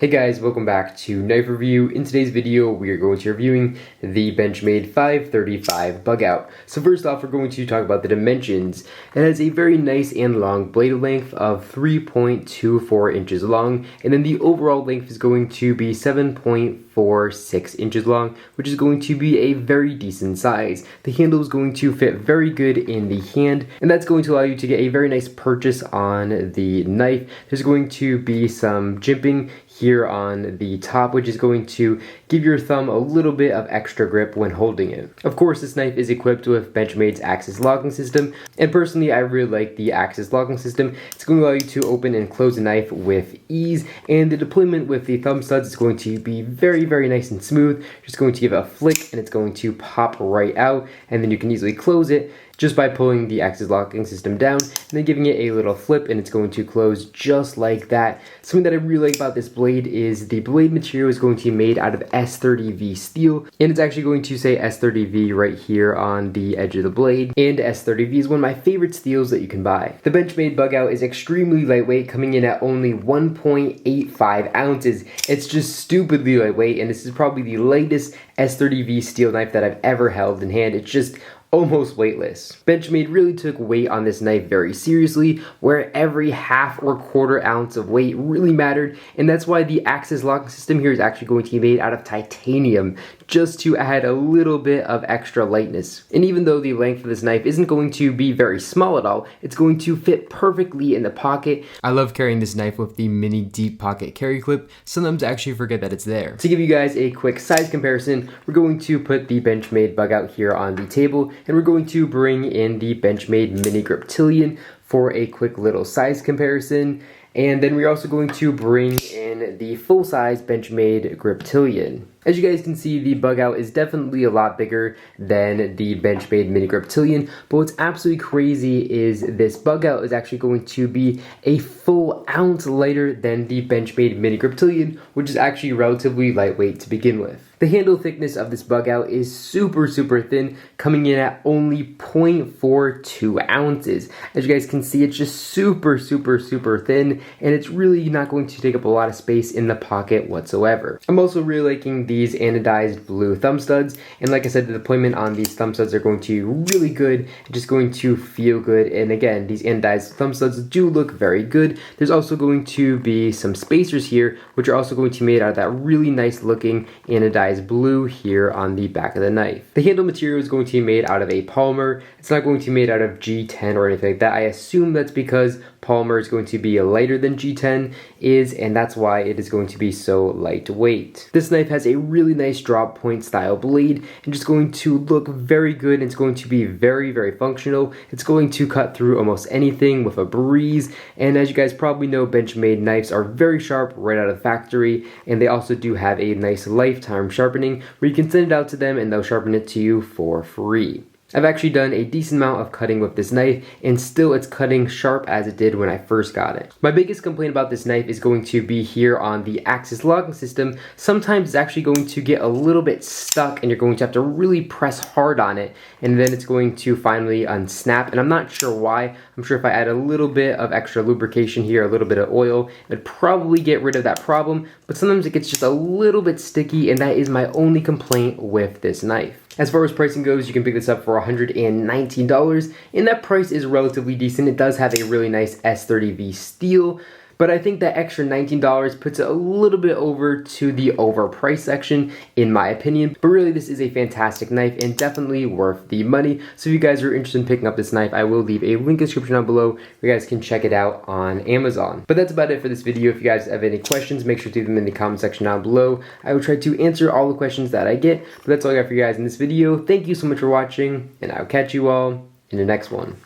Hey guys, welcome back to Knife Review. In today's video, we are going to be reviewing the Benchmade 535 Bugout. So first off, we're going to talk about the dimensions. It has a very nice and long blade length of 3.24 inches long, and then the overall length is going to be 7.46 inches long, which is going to be a very decent size. The handle is going to fit very good in the hand, and that's going to allow you to get a very nice purchase on the knife. There's going to be some jimping here on the top, which is going to give your thumb a little bit of extra grip when holding it. Of course, this knife is equipped with Benchmade's Axis locking system, and personally I really like the Axis locking system. It's going to allow you to open and close the knife with ease, and the deployment with the thumb studs is going to be very nice and smooth. Just going to give it a flick and it's going to pop right out, and then you can easily close it just by pulling the Axis locking system down and then giving it a little flip, and it's going to close just like that. Something that I really like about this blade is the blade material is going to be made out of S30V steel, and it's actually going to say S30V right here on the edge of the blade, and S30V is one of my favorite steels that you can buy. The Benchmade Bugout is extremely lightweight, coming in at only 1.85 ounces. It's just stupidly lightweight, and this is probably the lightest S30V steel knife that I've ever held in hand. It's just almost weightless. Benchmade really took weight on this knife very seriously, where every half or quarter ounce of weight really mattered, and that's why the Axis locking system here is actually going to be made out of titanium, just to add a little bit of extra lightness. And even though the length of this knife isn't going to be very small at all, it's going to fit perfectly in the pocket. I love carrying this knife with the mini deep pocket carry clip. Sometimes I actually forget that it's there. To give you guys a quick size comparison, we're going to put the Benchmade Bugout here on the table, and we're going to bring in the Benchmade Mini Griptilian for a quick little size comparison. And then we're also going to bring in the full-size Benchmade Griptilian. As you guys can see, the Bugout is definitely a lot bigger than the Benchmade Mini Griptilian, but what's absolutely crazy is this Bugout is actually going to be a full ounce lighter than the Benchmade Mini Griptilian, which is actually relatively lightweight to begin with. The handle thickness of this Bugout is super thin, coming in at only 0.42 ounces. As you guys can see, it's just super thin, and it's really not going to take up a lot of space in the pocket whatsoever. I'm also really liking these anodized blue thumb studs, and like I said, the deployment on these thumb studs are going to be really good and just going to feel good. And again, these anodized thumb studs do look very good. There's also going to be some spacers here, which are also going to be made out of that really nice looking anodized blue here on the back of the knife. The handle material is going to be made out of a polymer. It's not going to be made out of G10 or anything like that. I assume that's because polymer is going to be lighter than G10 is, and that's why it is going to be so lightweight. This knife has a really nice drop point style blade, and just going to look very good. It's going to be very functional. It's going to cut through almost anything with a breeze, and as you guys probably know, Benchmade knives are very sharp right out of the factory, and they also do have a nice lifetime sharpening where you can send it out to them and they'll sharpen it to you for free. I've actually done a decent amount of cutting with this knife, and still it's cutting sharp as it did when I first got it. My biggest complaint about this knife is going to be here on the Axis locking system. Sometimes it's actually going to get a little bit stuck, and you're going to have to really press hard on it, and then it's going to finally unsnap, and I'm not sure why. I'm sure if I add a little bit of extra lubrication here, a little bit of oil, it'd probably get rid of that problem, but sometimes it gets just a little bit sticky, and that is my only complaint with this knife. As far as pricing goes, you can pick this up for $119, and that price is relatively decent. It does have a really nice S30V steel, but I think that extra $19 puts it a little bit over to the overpriced section, in my opinion. But really, this is a fantastic knife and definitely worth the money. So if you guys are interested in picking up this knife, I will leave a link in the description down below where you guys can check it out on Amazon. But that's about it for this video. If you guys have any questions, make sure to leave them in the comment section down below. I will try to answer all the questions that I get. But that's all I got for you guys in this video. Thank you so much for watching, and I'll catch you all in the next one.